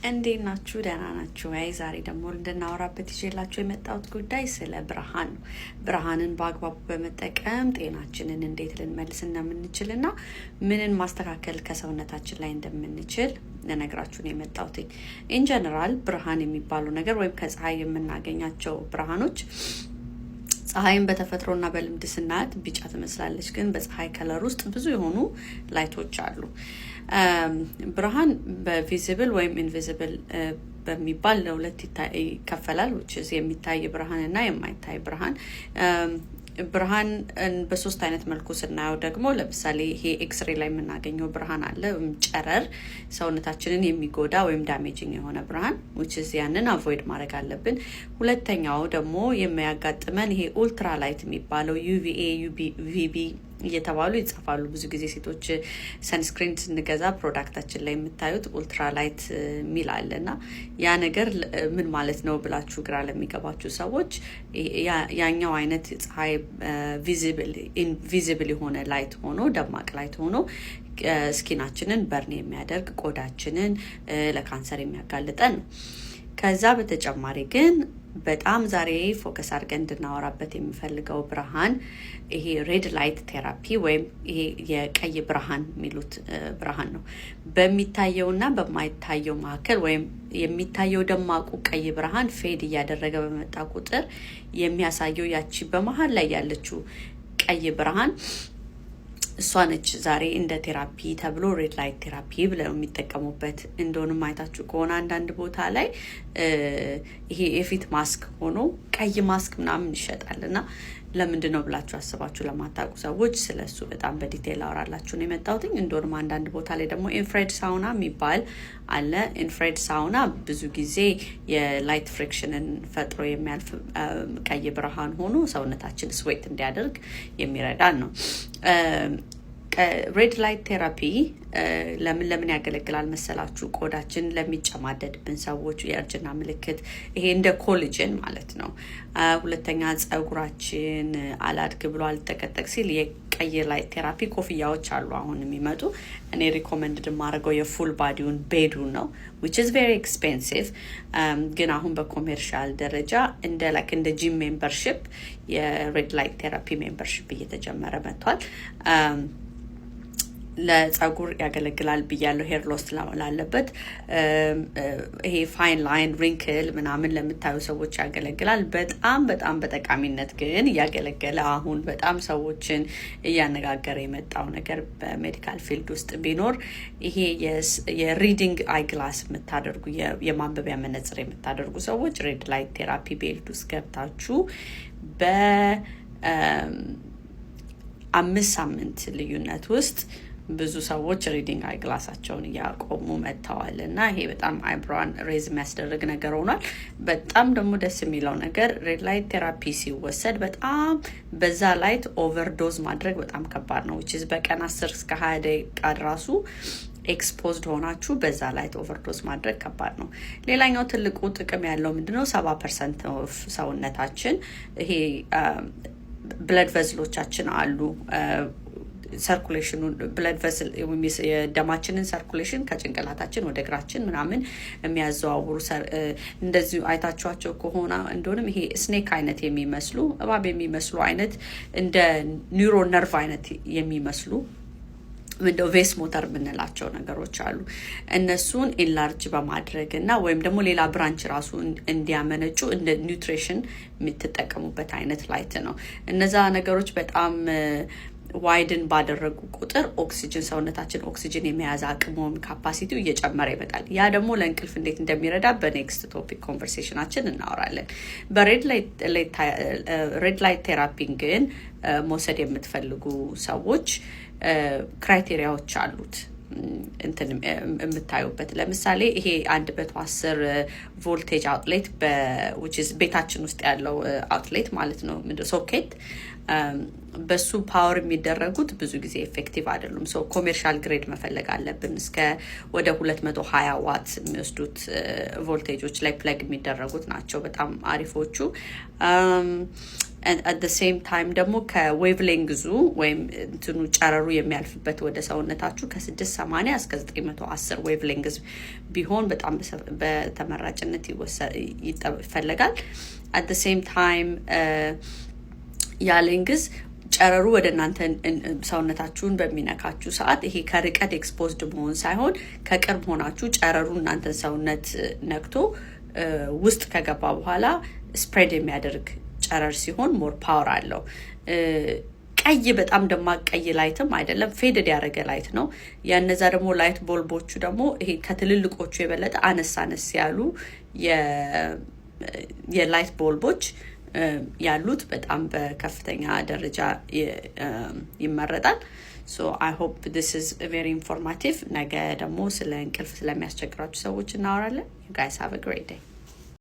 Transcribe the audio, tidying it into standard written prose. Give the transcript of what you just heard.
እንዴት ናችሁ? ደህና ናችሁ? ዛሬ ደግሞ እንድናወራበት ይዤላችሁ የመጣሁት ጉዳይ ስለ ብርሃን ነው። ብርሃንን በአግባቡ በመጠቀም ጤናችንን እንዴት ልንመልስ እንደምንችልና ምንን ማስተካከል ከሰውነታችን ላይ እንደምንችል ልነግራችሁ ነው የመጣሁት። ኢን ጀነራል ብርሃን የሚባለው ነገር ወይም ከፀሐይ የምናገኛቸው ብርሃኖች ፀሐይን በተፈጥሮና በልምድ ስናያት ቢጫ ትመስላለች፣ ግን በፀሐይ ከለር ውስጥ ብዙ የሆኑ ላይቶች አሉ። ብርሃን በቪዚብል ወይም ኢንቪዚብል በሚባል ለሁለት ይከፈላል። የሚታይ ብርሃን እና የማይታይ ብርሃን። ብርሃን በሶስት አይነት መልኩ ስናየው ደግሞ ለምሳሌ ይሄ ኤክስሬ ላይ የምናገኘው ብርሃን አለ፣ ጨረር ሰውነታችንን የሚጎዳ ወይም ዳሜጂንግ የሆነ ብርሃን ያንን አቮይድ ማድረግ አለብን። ሁለተኛው ደግሞ የሚያጋጥመን ይሄ ኡልትራ ላይት የሚባለው ዩቪኤ ዩቪቢ እየተባሉ ይጻፋሉ። ብዙ ጊዜ ሴቶች ሰንስክሪን ስንገዛ ፕሮዳክታችን ላይ የምታዩት ኡልትራ ላይት ሚል አለና ያ ነገር ምን ማለት ነው ብላችሁ ግራ ለሚገባችሁ ሰዎች ያኛው አይነት ፀሐይ ቪዚብል የሆነ ላይት ሆኖ ደማቅ ላይት ሆኖ ስኪናችንን በርን የሚያደርግ ቆዳችንን ለካንሰር የሚያጋልጠን ነው። ከዛ በተጨማሪ ግን በጣም ዛሬ ፎከስ አድርገን እንድናወራበት የሚፈልገው ብርሃን ይሄ ሬድ ላይት ቴራፒ ወይም ይሄ የቀይ ብርሃን የሚሉት ብርሃን ነው። በሚታየውና በማይታየው መካከል ወይም የሚታየው ደማቁ ቀይ ብርሃን ፌድ እያደረገ በመጣ ቁጥር የሚያሳየው ያቺ በመሃል ላይ ያለችው ቀይ ብርሃን እሷ ነች ዛሬ እንደ ቴራፒ ተብሎ ሬድ ላይት ቴራፒ ብለው የሚጠቀሙበት። እንደሆነም አይታችሁ ከሆነ አንዳንድ ቦታ ላይ ይሄ የፊት ማስክ ሆኖ ቀይ ማስክ ምናምን ይሸጣል እና ለምንድን ነው ብላችሁ አስባችሁ ለማታውቁ ሰዎች ስለሱ በጣም በዲቴል አወራላችሁ ነው የመጣሁት። እንደሆነም አንዳንድ ቦታ ላይ ደግሞ ኢንፍራሬድ ሳውና የሚባል አለ። ኢንፍራሬድ ሳውና ብዙ ጊዜ የላይት ፍሪክሽንን ፈጥሮ የሚያልፍ ቀይ ብርሃን ሆኖ ሰውነታችን ስዌት እንዲያደርግ የሚረዳን ነው። ሬድ ላይት ቴራፒ ለምን ያገለግላል መሰላችሁ? ቆዳችን ለሚጨማደድብን ሰዎች የእርጅና ምልክት ይሄ እንደ ኮሌጅን ማለት ነው። ሁለተኛ ፀጉራችን አላድግ ብሎ አልጠቀጠቅ ሲል የቀይ ላይት ቴራፒ ኮፍያዎች አሉ አሁን የሚመጡ። እኔ ሪኮመንድ የማደርገው የፉል ባዲውን ቤዱን ነው which is very expensive ግን አሁን በኮሜርሻል ደረጃ እንደ ጂም ሜምበርሺፕ የሬድ ላይት ቴራፒ ሜምበርሺፕ እየተጀመረ መጥቷል። ለፀጉር ያገለግላል ብያለሁ። ሄር ሎስ ላለበት ይሄ ፋይን ላይን ሪንክል ምናምን ለምታዩ ሰዎች ያገለግላል። በጣም በጠቃሚነት ግን እያገለገለ አሁን በጣም ሰዎችን እያነጋገረ የመጣው ነገር በሜዲካል ፊልድ ውስጥ ቢኖር ይሄ የሪዲንግ አይ ግላስ የምታደርጉ የማንበቢያ መነጽር የምታደርጉ ሰዎች ሬድ ላይት ቴራፒ ቤልድ ውስጥ ገብታችሁ በ5 ሳምንት ልዩነት ውስጥ ብዙ ሰዎች ሪዲንግ አይ ግላሳቸውን እያቆሙ መጥተዋል እና ይሄ በጣም አይብሮን ሬዝ የሚያስደርግ ነገር ሆኗል። በጣም ደግሞ ደስ የሚለው ነገር ሬድ ላይት ቴራፒ ሲወሰድ በጣም በዛ ላይት ኦቨርዶዝ ማድረግ በጣም ከባድ ነው። which is በቀን 10 እስከ 20 ደቂቃ ራሱ ኤክስፖዝድ ሆናችሁ በዛ ላይት ኦቨርዶዝ ማድረግ ከባድ ነው። ሌላኛው ትልቁ ጥቅም ያለው ምንድነው? 70% ኦፍ ሰውነታችን ይሄ ብለድ ቨዝሎቻችን አሉ ሰርኩሌሽኑ ብለድ ቨስል የደማችንን ሰርኩሌሽን ከጭንቅላታችን ወደ እግራችን ምናምን የሚያዘዋውሩ እንደዚሁ አይታችኋቸው ከሆነ እንደሆነም ይሄ ስኔክ አይነት የሚመስሉ እባብ የሚመስሉ አይነት እንደ ኒውሮ ነርቭ አይነት የሚመስሉ ምንድነው ቬስ ሞተር የምንላቸው ነገሮች አሉ። እነሱን ኢንላርጅ በማድረግ እና ወይም ደግሞ ሌላ ብራንች ራሱ እንዲያመነጩ እንደ ኒውትሪሽን የምትጠቀሙበት አይነት ላይት ነው። እነዛ ነገሮች በጣም ዋይድን ባደረጉ ቁጥር ኦክሲጅን ሰውነታችን ኦክሲጅን የመያዝ አቅሙም ካፓሲቲው እየጨመረ ይመጣል። ያ ደግሞ ለእንቅልፍ እንዴት እንደሚረዳ በኔክስት ቶፒክ ኮንቨርሴሽናችን እናወራለን። በሬድ ላይት ቴራፒን ግን መውሰድ የምትፈልጉ ሰዎች ክራይቴሪያዎች አሉት የምታዩበት። ለምሳሌ ይሄ 110 ቮልቴጅ አውትሌት ቤታችን ውስጥ ያለው አውትሌት ማለት ነው ሶኬት በሱ ፓወር የሚደረጉት ብዙ ጊዜ ኤፌክቲቭ አይደሉም። ኮሜርሻል ግሬድ መፈለግ አለብን። እስከ ወደ 220 ዋት የሚወስዱት ቮልቴጆች ላይ ፕለግ የሚደረጉት ናቸው በጣም አሪፎቹ። and at the same time ደግሞ ከዌቭሌንግዙ ወይም እንትኑ ጨረሩ የሚያልፍበት ወደ ሰውነታችሁ ከ680 እስከ 910 ዌቭሌንግዝ ቢሆን በጣም በተመራጭነት ይፈለጋል at the same time ያ ሌንግዝ ጨረሩ ወደ እናንተ ሰውነታችሁን በሚነካችሁ ሰዓት ይሄ ከርቀት ኤክስፖዝድ መሆን ሳይሆን ከቅርብ ሆናችሁ ጨረሩ እናንተ ሰውነት ነክቶ ውስጥ ከገባ በኋላ ስፕሬድ የሚያደርግ ጨረር ሲሆን ሞር ፓወር አለው ቀይ በጣም ደማቅ ቀይ ላይትም አይደለም ፌድድ ያረገ ላይት ነው ያነዛ ደግሞ ላይት ቦልቦቹ ደግሞ ይሄ ከትልልቆቹ የበለጠ አነሳነስ ያሉ የላይት ቦልቦች ያሉት በጣም በከፍተኛ ደረጃ ይመረጣል so I hope this is very informative ነገ ደግሞ ስለ እንቅልፍ ስለሚያስቸግራችሁ ሰዎች እናወራለን you guys have a great day